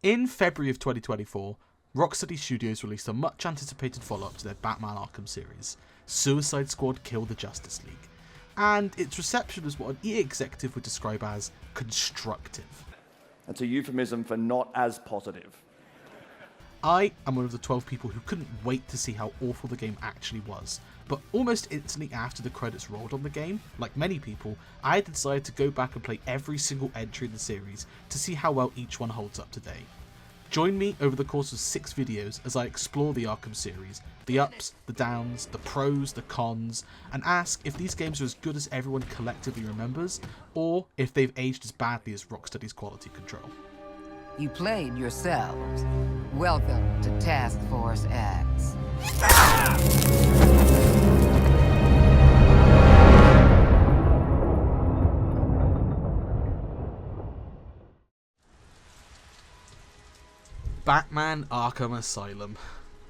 In February of 2024, Rocksteady Studios released a much anticipated follow-up to their Batman Arkham series, Suicide Squad Kill the Justice League, and its reception was what an EA executive would describe as constructive. That's a euphemism for not as positive. I am one of the 12 people who couldn't wait to see how awful the game actually was, but almost instantly after the credits rolled on the game, like many people, I had decided to go back and play every single entry in the series to see how well each one holds up today. Join me over the course of 6 videos as I explore the Arkham series, the ups, the downs, the pros, the cons, and ask if these games are as good as everyone collectively remembers, or if they've aged as badly as Rocksteady's quality control. You played yourselves. Welcome to Task Force X. Batman Arkham Asylum.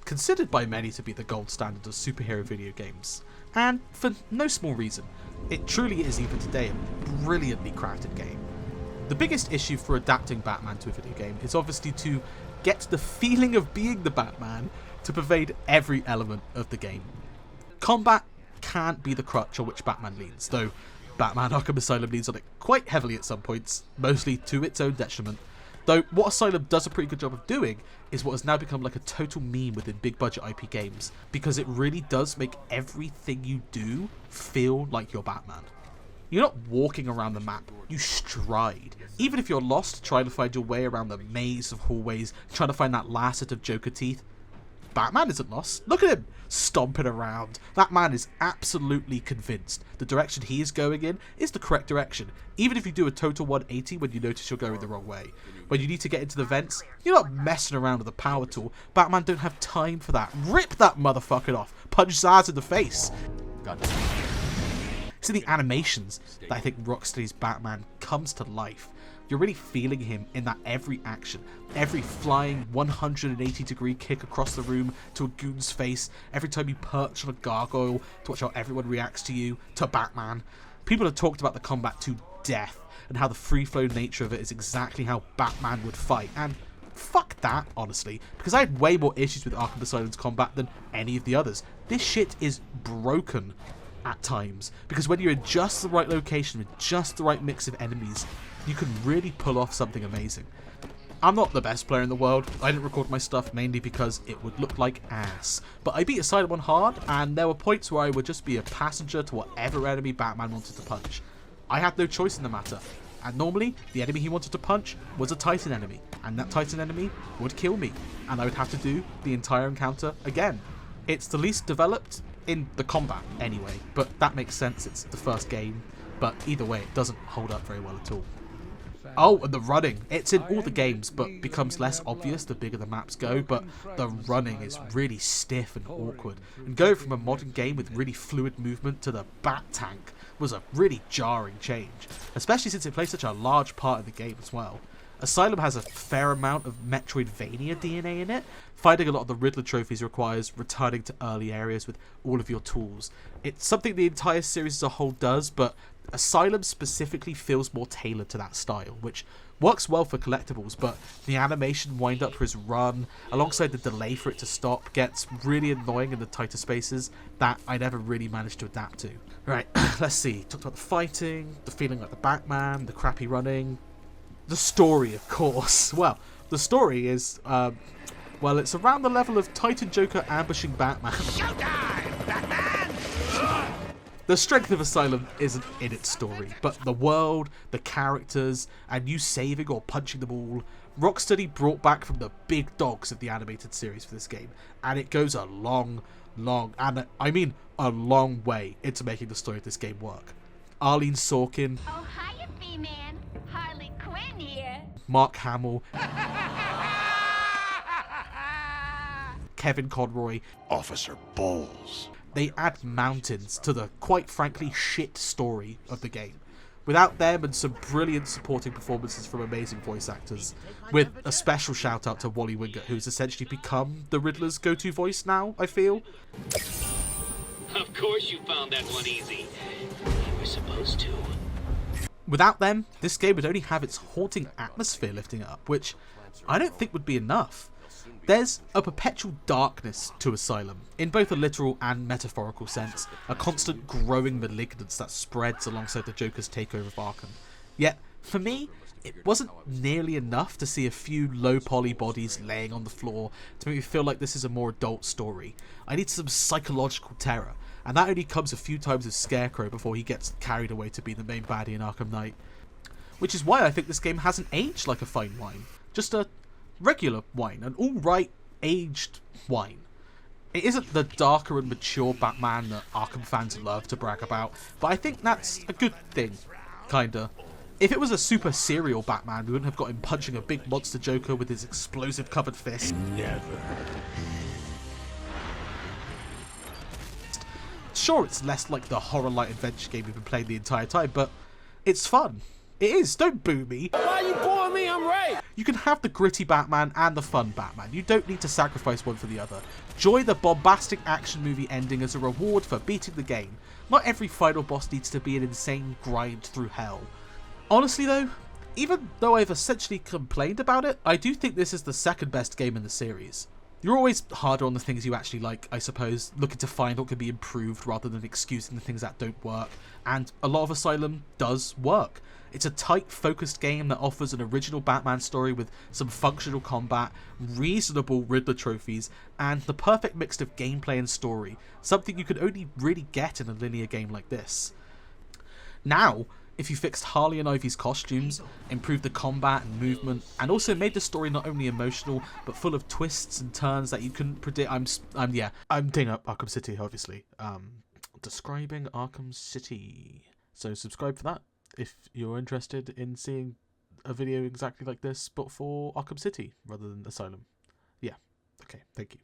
Considered by many to be the gold standard of superhero video games, and for no small reason. It truly is, even today, a brilliantly crafted game. The biggest issue for adapting Batman to a video game is obviously to get the feeling of being the Batman to pervade every element of the game. Combat can't be the crutch on which Batman leans, though Batman Arkham Asylum leans on it quite heavily at some points, mostly to its own detriment. Though what Asylum does a pretty good job of doing is what has now become like a total meme within big budget IP games, because it really does make everything you do feel like you're Batman. You're not walking around the map, you stride. Even if you're lost trying to find your way around the maze of hallways, trying to find that last set of Joker teeth, Batman isn't lost. Look at him stomping around. That man is absolutely convinced the direction he is going in is the correct direction, even if you do a total 180 when you notice you're going the wrong way. When you need to get into the vents, you're not messing around with a power tool. Batman don't have time for that. Rip that motherfucker off. Punch Zaz in the face. God damn. See, the animations that I think Rocksteady's Batman comes to life. You're really feeling him in that every action, every flying 180-degree kick across the room to a goon's face, every time you perch on a gargoyle to watch how everyone reacts to you, to Batman. People have talked about the combat to death and how the free-flow nature of it is exactly how Batman would fight, and fuck that, honestly, because I had way more issues with Arkham Asylum's combat than any of the others. This shit is broken at times, because when you're in just the right location with just the right mix of enemies, you can really pull off something amazing. I'm not the best player in the world. I didn't record my stuff mainly because it would look like ass, but I beat Asylum on hard, and there were points where I would just be a passenger to whatever enemy Batman wanted to punch. I had no choice in the matter, and normally the enemy he wanted to punch was a Titan enemy, and that Titan enemy would kill me, and I would have to do the entire encounter again. It's the least developed in the combat anyway, but that makes sense, it's the first game, but either way it doesn't hold up very well at all. Oh, and the running. It's in all the games, but becomes less obvious the bigger the maps go, but the running is really stiff and awkward. And going from a modern game with really fluid movement to the Bat Tank was a really jarring change, especially since it plays such a large part of the game as well. Asylum has a fair amount of Metroidvania DNA in it. Finding a lot of the Riddler trophies requires returning to early areas with all of your tools. It's something the entire series as a whole does, but Asylum specifically feels more tailored to that style, which works well for collectibles, but the animation wind up for his run, alongside the delay for it to stop, gets really annoying in the tighter spaces that I never really managed to adapt to. Right, let's see. Talked about the fighting, the feeling like the Batman, the crappy running, the story, of course. Well, the story is, well, it's around the level of Titan Joker ambushing Batman. Showtime, Batman! The strength of Asylum isn't in its story, but the world, the characters, and you saving or punching them all. Rocksteady brought back from the big dogs of the animated series for this game, and it goes a long, and I mean a long way into making the story of this game work. Arlene Sorkin, Oh, hiya, B-Man. Harley Quinn here. Mark Hamill, Kevin Conroy, Officer Bowles. they add mountains to the, quite frankly, shit story of the game. Without them and some brilliant supporting performances from amazing voice actors, with a special shout out to Wally Wingert, who's essentially become the Riddler's go-to voice now, I feel. Of course you found that one easy. You were supposed to. Without them, this game would only have its haunting atmosphere lifting it up, which I don't think would be enough. There's a perpetual darkness to Asylum, in both a literal and metaphorical sense, a constant growing malignance that spreads alongside the Joker's takeover of Arkham. Yet, for me, it wasn't nearly enough to see a few low-poly bodies laying on the floor to make me feel like this is a more adult story. I need some psychological terror, and that only comes a few times with Scarecrow before he gets carried away to be the main baddie in Arkham Knight. Which is why I think this game hasn't aged like a fine wine. Just a regular wine, an alright aged wine. It isn't the darker and mature Batman that Arkham fans love to brag about, but I think that's a good thing, kinda. If it was a super serial Batman, we wouldn't have got him punching a big monster Joker with his explosive covered fist. Never. Sure, it's less like the horror light adventure game we've been playing the entire time, but it's fun. It is, don't boo me. Why you booing me? I'm right. You can have the gritty Batman and the fun Batman. You don't need to sacrifice one for the other. Enjoy the bombastic action movie ending as a reward for beating the game. Not every final boss needs to be an insane grind through hell. Honestly though, even though I've essentially complained about it, I do think this is the second best game in the series. You're always harder on the things you actually like, I suppose, looking to find what can be improved rather than excusing the things that don't work, and a lot of Asylum does work. It's a tight, focused game that offers an original Batman story with some functional combat, reasonable Riddler trophies, and the perfect mix of gameplay and story, something you could only really get in a linear game like this. Now, if you fixed Harley and Ivy's costumes, improved the combat and movement, and also made the story not only emotional, but full of twists and turns that you couldn't predict. I'm taking up Arkham City, obviously. Describing Arkham City. So subscribe for that if you're interested in seeing a video exactly like this, but for Arkham City rather than Asylum. Yeah. Okay, thank you.